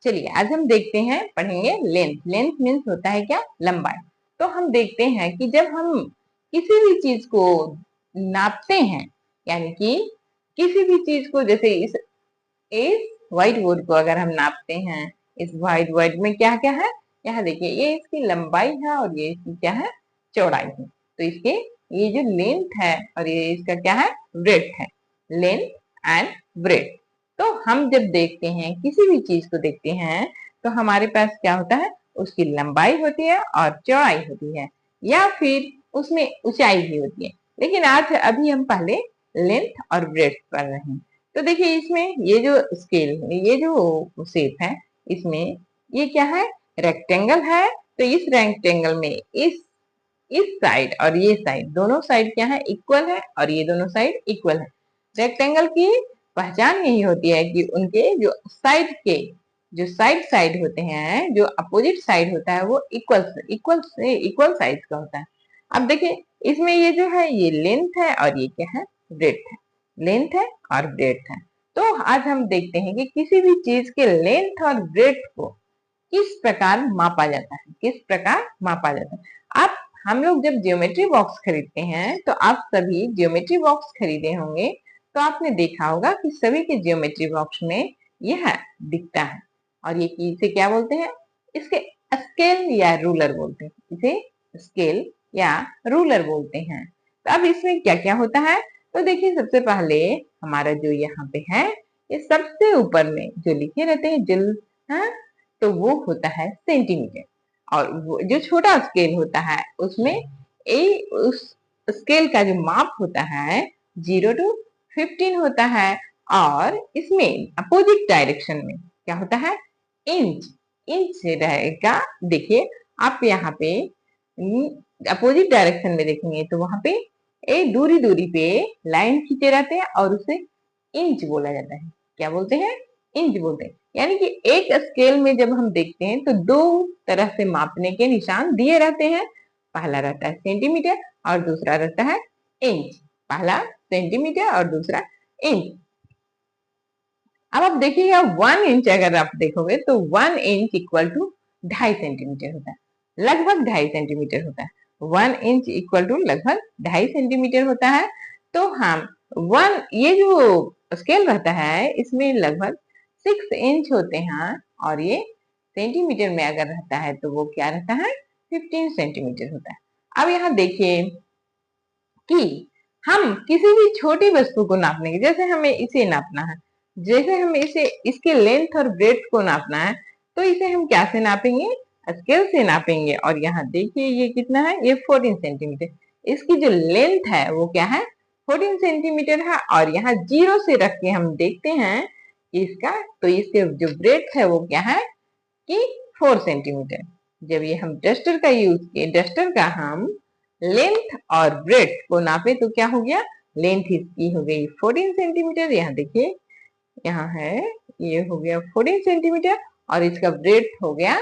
चलिए आज हम देखते हैं, पढ़ेंगे लेंथ। लेंथ मीन्स होता है क्या, लंबाई। तो हम देखते हैं कि जब हम किसी भी चीज को नापते हैं, यानी कि किसी भी चीज को, जैसे इस व्हाइट बोर्ड को अगर हम नापते हैं, इस व्हाइट बोर्ड में क्या क्या है, यहाँ देखिए ये इसकी लंबाई है और ये इसकी क्या है, चौड़ाई है। तो इसके ये जो लेंथ है और ये इसका क्या है, ब्रेड्थ है। Length and breadth. तो हम जब देखते हैं, किसी भी चीज को देखते हैं, तो हमारे पास क्या होता है, उसकी लंबाई होती है और चौड़ाई होती है, या फिर उसमें ऊंचाई भी होती है। लेकिन आज अभी हम पहले लेंथ और ब्रेड्थ पढ़ रहे हैं। तो देखिए इसमें ये जो स्केल है, ये जो शेप है, इसमें ये क्या है, रेक्टेंगल है। तो इस रेक्टेंगल में इस साइड और ये साइड, दोनों साइड क्या है, इक्वल है, और ये दोनों साइड इक्वल है। रेक्टेंगल की पहचान यही होती है कि उनके जो साइड के, जो साइड साइड होते हैं, जो अपोजिट साइड होता है, वो इक्वल साइज का होता है। अब देखिए इसमें ये जो है, ये लेंथ है और ये क्या है, ब्रेड्थ है। लेंथ है और ब्रेड्थ है। तो आज हम देखते हैं कि किसी भी चीज के लेंथ और ब्रेड्थ को किस प्रकार मापा जाता है, किस प्रकार मापा जाता है। आप हम लोग जब ज्योमेट्री बॉक्स खरीदते हैं, तो आप सभी ज्योमेट्री बॉक्स खरीदे होंगे, तो आपने देखा होगा कि सभी के ज्योमेट्री बॉक्स में यह दिखता है। और ये इसे क्या बोलते हैं, इसके स्केल या रूलर बोलते हैं, इसे स्केल या रूलर बोलते हैं। तो अब इसमें क्या क्या होता है, तो देखिए सबसे पहले हमारा जो यहाँ पे है, ये सबसे ऊपर में जो लिखे रहते हैं जिल, हाँ, तो वो होता है सेंटीमीटर। और वो जो छोटा स्केल होता है, उसमें उस स्केल का जो माप होता है 0 to 15 होता है। और इसमें अपोजिट डायरेक्शन में क्या होता है, इंच। इंच से रहेगा। देखिए आप यहाँ पे अपोजिट डायरेक्शन में देखेंगे, तो वहां पे एक दूरी दूरी पे लाइन खींचे रहते हैं और उसे इंच बोला जाता है। क्या बोलते हैं, इंच बोलते हैं। यानी कि एक स्केल में जब हम देखते हैं, तो दो तरह से मापने के निशान दिए रहते हैं। पहला रहता है सेंटीमीटर और दूसरा रहता है इंच। पहला सेंटीमीटर और दूसरा इंच। अब आप देखिएगा 1 इंच अगर आप देखोगे, तो 1 इंच इक्वल टू 2.5 सेंटीमीटर होता है, लगभग 2.5 सेंटीमीटर होता है। 1 इंच इक्वल टू लगभग 2.5 सेंटीमीटर होता है। तो हम ये जो स्केल रहता है, इसमें लगभग 6 इंच होते हैं, और ये सेंटीमीटर में अगर रहता है, तो वो क्या रहता है, 15 सेंटीमीटर होता है। अब यहाँ देखिए कि हम किसी भी छोटी वस्तु को नापने के, जैसे हमें इसे नापना है, जैसे हमें इसे, इसके लेंथ और ब्रेड्थ को नापना है, तो इसे हम क्या से नापेंगे, स्केल से नापेंगे। और यहाँ देखिए ये कितना है, ये 14 सेंटीमीटर। इसकी जो लेंथ है वो क्या है, 14 सेंटीमीटर है। और यहाँ 0 से रख के हम देखते हैं कि इसका, तो इसके जो ब्रेड्थ है वो क्या है कि 4 सेंटीमीटर। जब ये हम डस्टर का यूज किए, डस्टर का हम लेंथ और ब्रेड्थ को नापे, तो क्या हो गया, लेंथ इसकी हो गई 14 सेंटीमीटर। यहाँ देखिए, यहाँ है, ये हो गया 14 सेंटीमीटर, और इसका ब्रेड्थ हो गया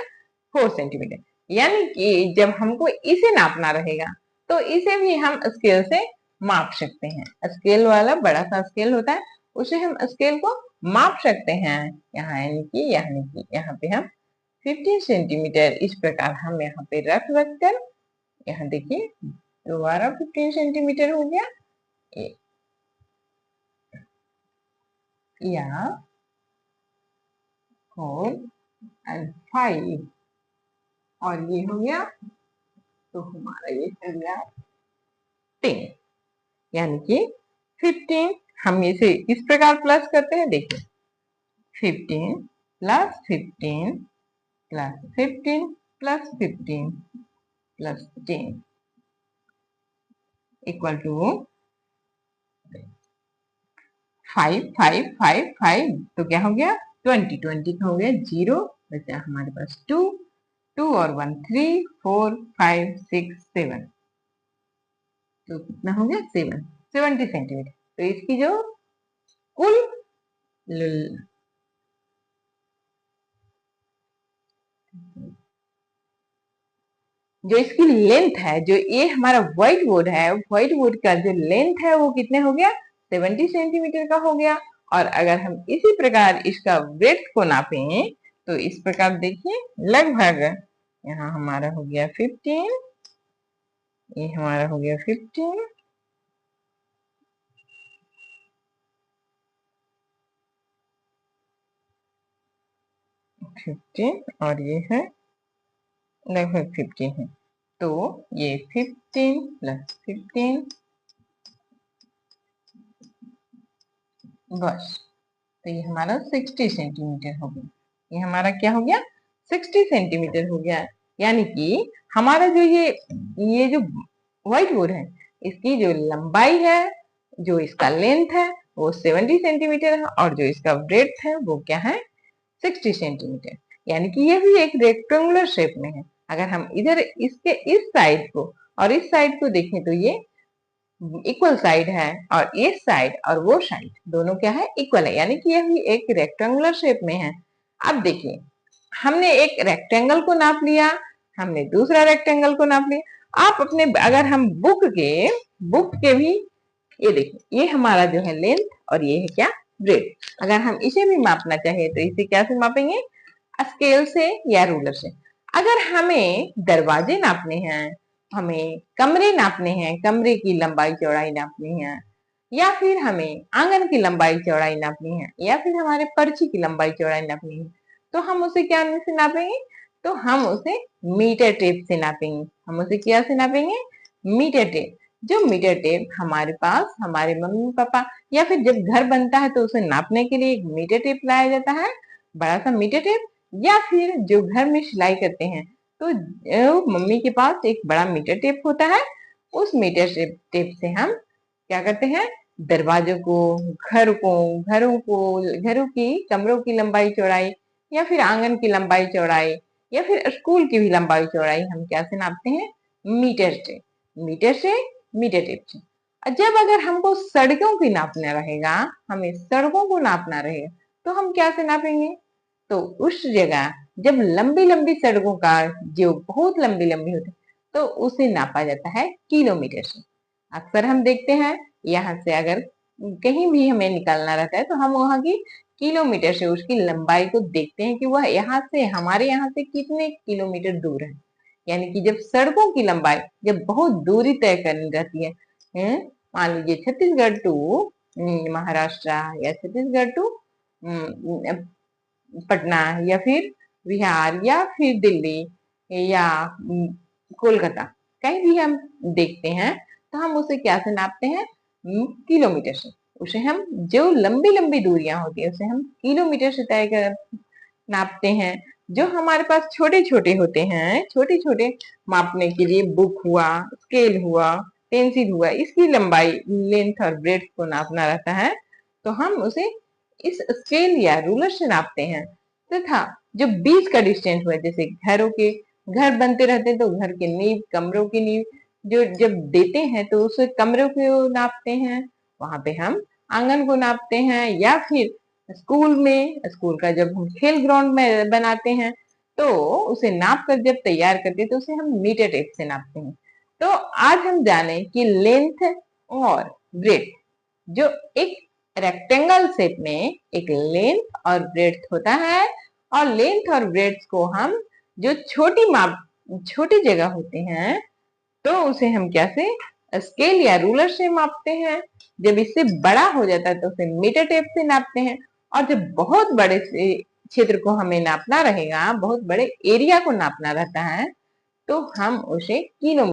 4 सेंटीमीटर। यानी कि जब हमको इसे नापना रहेगा, तो इसे भी हम स्केल से माप सकते हैं। स्केल वाला बड़ा सा स्केल होता है, उसे हम स्केल को माप सकते हैं। यानी कि यहाँ पे हम 15 सेंटीमीटर इस प्रकार हम यहाँ पे रख कर, यहाँ देखिए दोबारा 15 सेंटीमीटर हो गया, या 4 एंड 5, और ये हो गया, तो हमारा ये चल गया 10। यानी कि 15, हम इसे इस प्रकार प्लस करते हैं, देखिए 15 plus 15 plus 15 plus 15 plus 10 equal to 5 5 5 5, तो क्या हो गया 20। 20 का हो गया 0, बचा हमारे पास 2, 2 और 1 3 4 5 6 7, तो कितना हो गया 70 सेंटीमीटर। तो इसकी जो कुल जो इसकी लेंथ है, जो ये हमारा व्हाइट बोर्ड है, व्हाइट बोर्ड का जो लेंथ है वो कितने हो गया, 70 सेंटीमीटर का हो गया। और अगर हम इसी प्रकार इसका ब्रेड्थ को नापें, तो इस प्रकार देखिए लगभग यहाँ हमारा हो गया 15, ये हमारा हो गया 15, 15 और ये है लगभग 15 है। तो ये 15 प्लस 15 बस, तो ये हमारा 60 सेंटीमीटर हो गया। ये हमारा क्या हो गया? 60 सेंटीमीटर हो गया। यानी कि हमारा जो ये जो व्हाइट बोर्ड है, इसकी जो लंबाई है, जो इसका लेंथ है वो 70 सेंटीमीटर है, और जो इसका ब्रेड्थ है वो क्या है? 60 सेंटीमीटर। यानी कि ये भी एक रेक्टेंगुलर शेप में है। अगर हम इधर इसके इस साइड को और इस साइड को देखें तो ये इक्वल साइड है, और ये साइड और वो साइड दोनों क्या है? इक्वल है। यानी कि यह भी एक रेक्टेंगुलर शेप में है। अब देखिए, हमने एक रेक्टेंगल को नाप लिया, हमने दूसरा रेक्टेंगल को नाप लिया। आप अपने अगर हम बुक के भी ये देखिए, ये हमारा जो है लेंथ और ये है क्या? ब्रेड। अगर हम इसे भी मापना चाहे तो इसे क्या से मापेंगे? स्केल से या रूलर से। अगर हमें दरवाजे नापने हैं, हमें कमरे नापने हैं, कमरे की लंबाई चौड़ाई नापनी है, या फिर हमें आंगन की लंबाई चौड़ाई नापनी है, या फिर हमारे पर्ची की लंबाई चौड़ाई नापनी है, तो हम उसे क्या से नापेंगे? तो हम उसे मीटर टेप से नापेंगे। हम उसे क्या से नापेंगे? Metre tape. जो मीटर टेप हमारे पास हमारे मम्मी पापा या फिर जब घर बनता है तो उसे नापने के लिए एक मीटर टेप लाया जाता है, बड़ा सा मीटर टेप। या फिर जो घर में सिलाई करते हैं तो मम्मी के पास एक बड़ा मीटर टेप होता है। उस मीटर टेप से हम क्या करते हैं? दरवाजों को, घरों की, कमरों की लंबाई चौड़ाई, या फिर आंगन की लंबाई चौड़ाई, या फिर स्कूल की भी लंबाई चौड़ाई हम क्या से नापते हैं? मीटर से। मीटर से, मीटर टेप से। जब अगर हमको सड़कों की नापना रहेगा, हमें सड़कों को नापना रहेगा, तो हम क्या से नापेंगे? तो उस जगह जब लंबी लंबी सड़कों का जो बहुत लंबी लंबी होती है तो उसे नापा जाता है किलोमीटर से। अक्सर हम देखते हैं यहाँ से अगर कहीं भी हमें निकालना रहता है तो हम वहां की किलोमीटर से उसकी लंबाई को देखते हैं कि वह यहाँ से हमारे यहाँ से कितने किलोमीटर दूर है। यानी कि जब सड़कों की लंबाई जब बहुत दूरी तय करनी रहती है, मान लीजिए छत्तीसगढ़ टू महाराष्ट्र, या छत्तीसगढ़ टू पटना, या फिर बिहार, या फिर दिल्ली, या कोलकाता, कहीं भी हम देखते हैं तो हम उसे क्या से नापते हैं? किलोमीटर से। उसे हम जो लंबी लंबी दूरियां होती है उसे हम किलोमीटर से तय कर नापते हैं। जो हमारे पास छोटे छोटे होते हैं, छोटे छोटे मापने के लिए बुक हुआ, स्केल हुआ, पेंसिल हुआ, इसकी लंबाई, लेंथ और ब्रेड्थ को नापना रहता है, तो हम उसे इस स्केल या रूलर से नापते हैं। तथा जो बीच का डिस्टेंस हुआ, जैसे घर बनते रहते हैं तो घर के नींव, कमरों की नींव जो जब देते हैं तो उसे कमरों को नापते हैं, वहां पे हम आंगन को नापते हैं। या फिर स्कूल का जब हम खेल ग्राउंड में बनाते हैं तो उसे नाप कर जब तैयार करते हैं तो उसे हम मीटर टेप से नापते हैं। तो आज हम जाने कि लेंथ और ब्रेड्थ, जो एक रेक्टेंगल शेप में एक लेंथ और ब्रेड्थ होता है, और लेंथ और ब्रेड्थ को हम जो छोटी जगह होते हैं तो उसे हम क्या से? स्केल या रूलर से मापते हैं। जब इससे बड़ा हो जाता है तो उसे मीटर टेप से नापते हैं। और जब बहुत बड़े से क्षेत्र को हमें नापना रहेगा, बहुत बड़े एरिया को नापना रहता है, तो हम उसे किलोमीटर